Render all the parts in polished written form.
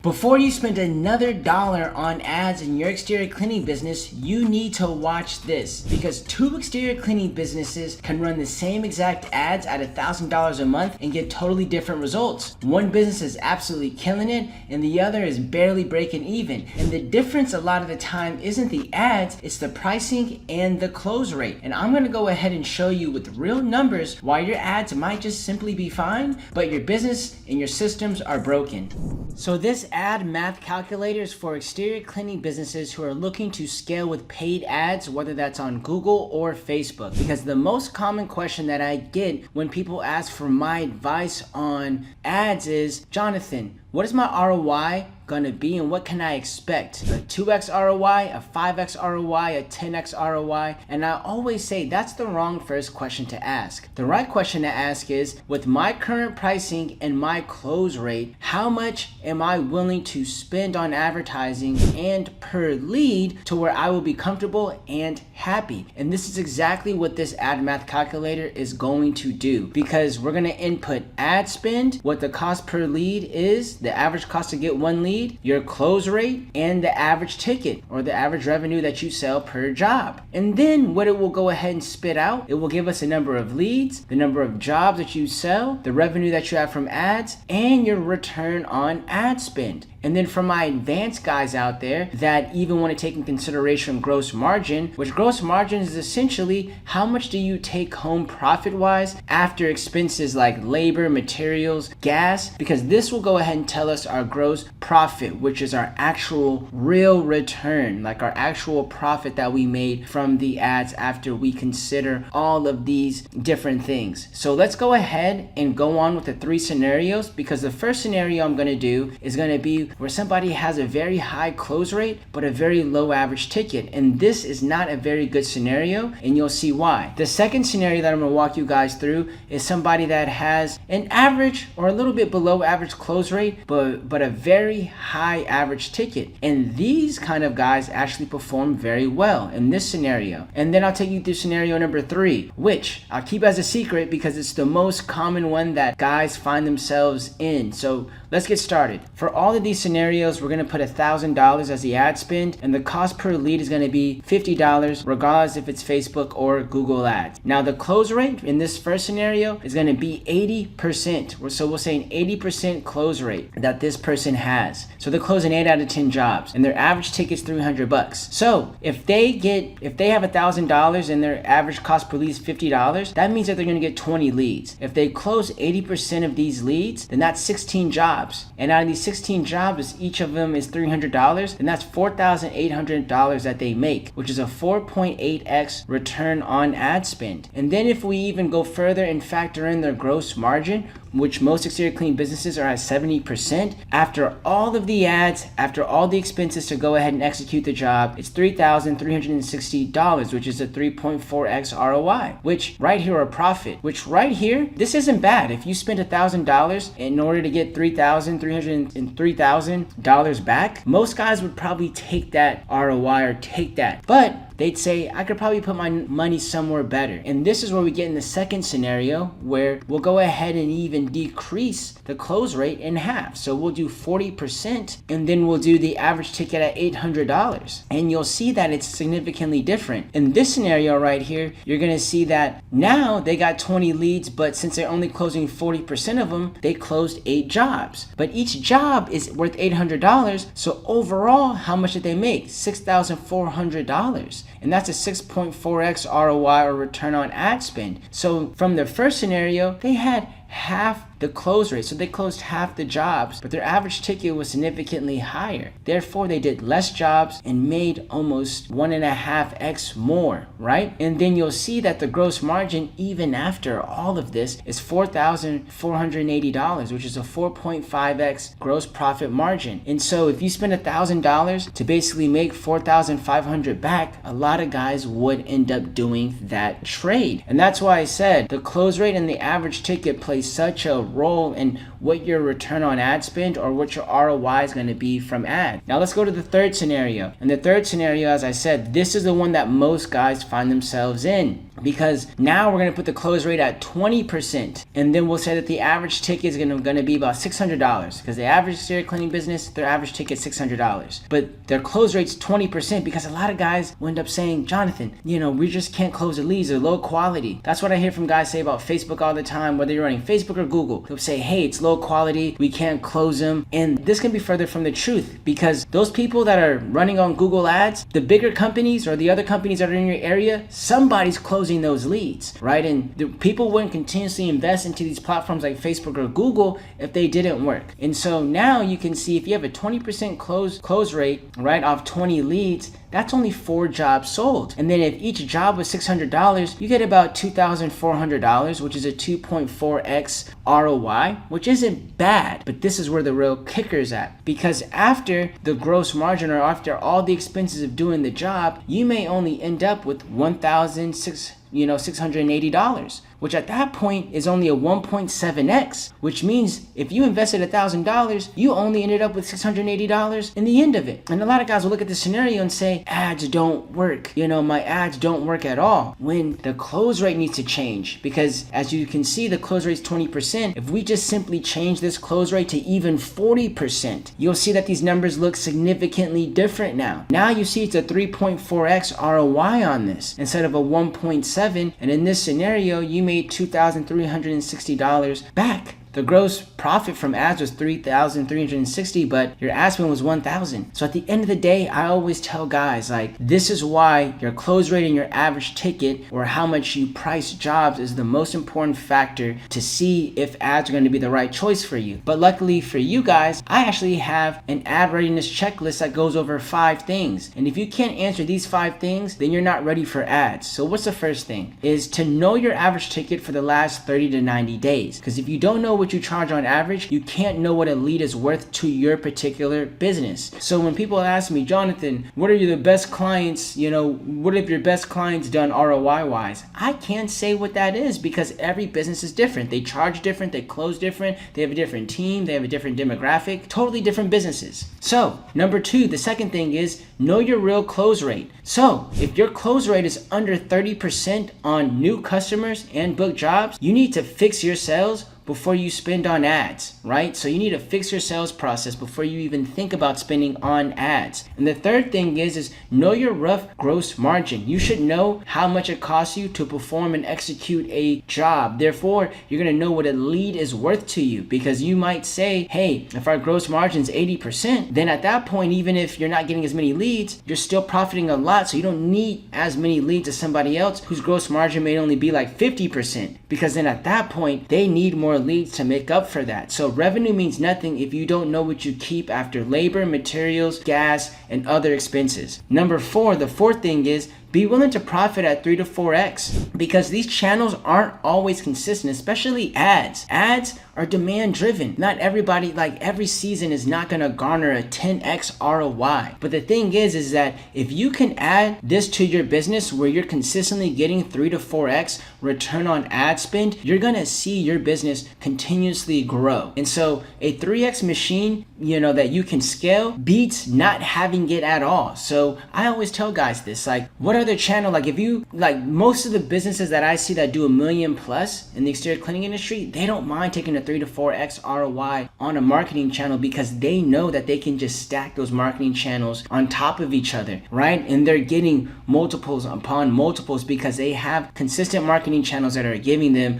Before you spend another dollar on ads in your exterior cleaning business, you need to watch this, because two exterior cleaning businesses can run the same exact ads at $1,000 a month and get totally different results. One business is absolutely killing it and the other is barely breaking even. And the difference a lot of the time isn't the ads, it's the pricing and the close rate. And I'm going to go ahead and show you with real numbers why your ads might just simply be fine, but your business and your systems are broken. So this ad math calculator is for exterior cleaning businesses who are looking to scale with paid ads, whether that's on Google or Facebook. Because the most common question that I get when people ask for my advice on ads is, Jonathan, what is my ROI gonna be and what can I expect? A 2x ROI, a 5x ROI, a 10x ROI? And I always say that's the wrong first question to ask. The right question to ask is, with my current pricing and my close rate, how much am I willing to spend on advertising and per lead to where I will be comfortable and happy? And this is exactly what this ad math calculator is going to do, because we're gonna input ad spend, what the cost per lead is, the average cost to get one lead, your close rate, and the average ticket or the average revenue that you sell per job. And then what it will go ahead and spit out, it will give us a number of leads, the number of jobs that you sell, the revenue that you have from ads, and your return on ad spend. And then for my advanced guys out there that even want to take in consideration gross margin, which gross margin is essentially how much do you take home profit-wise after expenses like labor, materials, gas, because this will go ahead and tell us our gross profit, which is our actual real return, like our actual profit that we made from the ads after we consider all of these different things. So let's go ahead and go on with the three scenarios, because the first scenario I'm going to do is going to be where somebody has a very high close rate but a very low average ticket, and this is not a very good scenario, and you'll see why. The second scenario that I'm going to walk you guys through is somebody that has an average or a little bit below average close rate but a very high average ticket, and these kind of guys actually perform very well in this scenario. And then I'll take you through scenario number 3, which I'll keep as a secret because it's the most common one that guys find themselves in. So let's get started. For all of these scenarios, we're going to put $1,000 as the ad spend, and the cost per lead is going to be $50 regardless if it's Facebook or Google ads. Now the close rate in this first scenario is going to be 80%. So we'll say an 80% close rate that this person has. So they're closing 8 out of 10 jobs and their average ticket's $300. So if they have $1,000 and their average cost per lead is $50, that means that they're going to get 20 leads. If they close 80% of these leads, then that's 16 jobs. And out of these 16 jobs, each of them is $300, and that's $4,800 that they make, which is a 4.8x return on ad spend. And then if we even go further and factor in their gross margin, which most exterior clean businesses are at 70%, after all of the ads, after all the expenses to go ahead and execute the job, it's $3,360, which is a 3.4x ROI, which right here are profit, which right here, this isn't bad. If you spend $1,000 in order to get $3,000 back, most guys would probably take that ROI or take that. But they'd say, I could probably put my money somewhere better. And this is where we get in the second scenario, where we'll go ahead and even decrease the close rate in half. So we'll do 40%, and then we'll do the average ticket at $800. And you'll see that it's significantly different. In this scenario right here, you're gonna see that now they got 20 leads, but since they're only closing 40% of them, they closed 8 jobs. But each job is worth $800. So overall, how much did they make? $6,400. And that's a 6.4x ROI or return on ad spend. So from the first scenario, they had half the close rate. So they closed half the jobs, but their average ticket was significantly higher. Therefore, they did less jobs and made almost 1.5x more, right? And then you'll see that the gross margin, even after all of this, is $4,480, which is a 4.5x gross profit margin. And so if you spend $1,000 to basically make $4,500 back, a lot of guys would end up doing that trade. And that's why I said the close rate and the average ticket plays such a role in what your return on ad spend or what your ROI is going to be from ad. Now let's go to the third scenario. And the third scenario, as I said, this is the one that most guys find themselves in. because now we're going to put the close rate at 20%, and then we'll say that the average ticket is going to be about $600, because the average exterior cleaning business, their average ticket is $600, but their close rate's 20%, because a lot of guys will end up saying, Jonathan, we just can't close the leads, they're low quality. That's what I hear from guys say about Facebook all the time, whether you're running Facebook or Google. They'll say, hey, it's low quality, we can't close them, and this can be further from the truth, because those people that are running on Google Ads, the bigger companies or the other companies that are in your area, somebody's closing those leads, right? And the people wouldn't continuously invest into these platforms like Facebook or Google if they didn't work. And so now you can see if you have a 20% close rate, right, off 20 leads, that's only 4 jobs sold. And then if each job was $600, you get about $2,400, which is a 2.4x ROI, which isn't bad. But this is where the real kicker's at, because after the gross margin, or after all the expenses of doing the job, you may only end up with $680, which at that point is only a 1.7x, which means if you invested $1,000, you only ended up with $680 in the end of it. And a lot of guys will look at this scenario and say, ads don't work. My ads don't work at all, when the close rate needs to change, because as you can see, the close rate is 20%. If we just simply change this close rate to even 40%, you'll see that these numbers look significantly different now. Now you see it's a 3.4x ROI on this instead of a 1.7, and in this scenario, you made $2,360 back. The gross profit from ads was $3,360, but your ad spend was $1,000. So at the end of the day, I always tell guys, like, this is why your close rate and your average ticket, or how much you price jobs, is the most important factor to see if ads are going to be the right choice for you. But luckily for you guys, I actually have an ad readiness checklist that goes over 5 things. And if you can't answer these 5 things, then you're not ready for ads. So what's the first thing? Is to know your average ticket for the last 30 to 90 days. Because if you don't know what you charge on average, you can't know what a lead is worth to your particular business. So when people ask me, Jonathan, what are the best clients, what have your best clients done ROI wise? I can't say what that is, because every business is different. They charge different, they close different, they have a different team, they have a different demographic, totally different businesses. So number 2, the second thing is know your real close rate. So if your close rate is under 30% on new customers and book jobs, you need to fix your sales before you spend on ads, right? So you need to fix your sales process before you even think about spending on ads. And the third thing is know your rough gross margin. You should know how much it costs you to perform and execute a job. Therefore, you're gonna know what a lead is worth to you, because you might say, hey, if our gross margin is 80%, then at that point, even if you're not getting as many leads, you're still profiting a lot. So you don't need as many leads as somebody else whose gross margin may only be like 50%, because then at that point, they need more leads to make up for that. So revenue means nothing if you don't know what you keep after labor, materials, gas, and other expenses. Number 4, the fourth thing is be willing to profit at 3 to 4x, because these channels aren't always consistent, especially ads. Ads are demand driven. Not everybody, like every season is not gonna garner a 10x ROI. But the thing is that if you can add this to your business where you're consistently getting 3 to 4x return on ad spend, you're gonna see your business continuously grow. And so a 3x machine, that you can scale beats not having it at all. So I always tell guys this, like, what other channel, like if you, like most of the businesses that I see that do $1 million plus in the exterior cleaning industry, they don't mind taking a 3 to 4x ROI on a marketing channel, because they know that they can just stack those marketing channels on top of each other, right? And they're getting multiples upon multiples because they have consistent marketing channels that are giving them,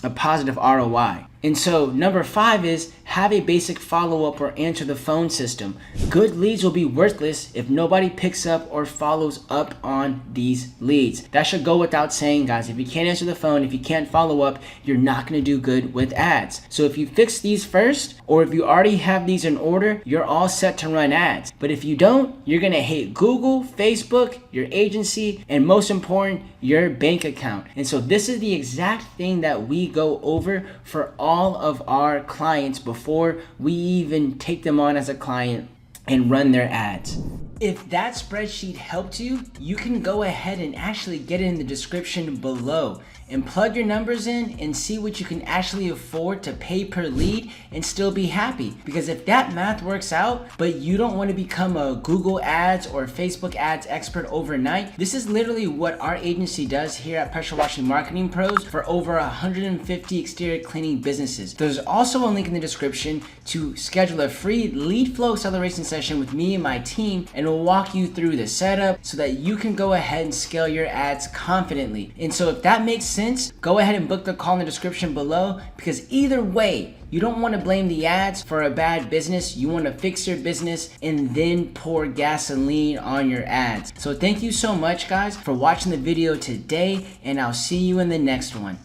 a positive ROI. And so number 5 is have a basic follow-up or answer the phone system. Good leads will be worthless if nobody picks up or follows up on these leads. That should go without saying, guys. If you can't answer the phone, if you can't follow up, you're not going to do good with ads. So if you fix these first, or if you already have these in order, you're all set to run ads. But if you don't, you're going to hate Google, Facebook, your agency, and most important, your bank account. And so this is the exact thing that we go over for all of our clients before we even take them on as a client and run their ads. If that spreadsheet helped you, you can go ahead and actually get it in the description below. and plug your numbers in and see what you can actually afford to pay per lead and still be happy. Because if that math works out, but you don't want to become a Google Ads or Facebook Ads expert overnight, this is literally what our agency does here at Pressure Washing Marketing Pros for over 150 exterior cleaning businesses. There's also a link in the description to schedule a free lead flow acceleration session with me and my team, and we'll walk you through the setup so that you can go ahead and scale your ads confidently. And so if that makes sense, go ahead and book the call in the description below, because either way, you don't want to blame the ads for a bad business. You want to fix your business and then pour gasoline on your ads. So thank you so much, guys, for watching the video today, and I'll see you in the next one.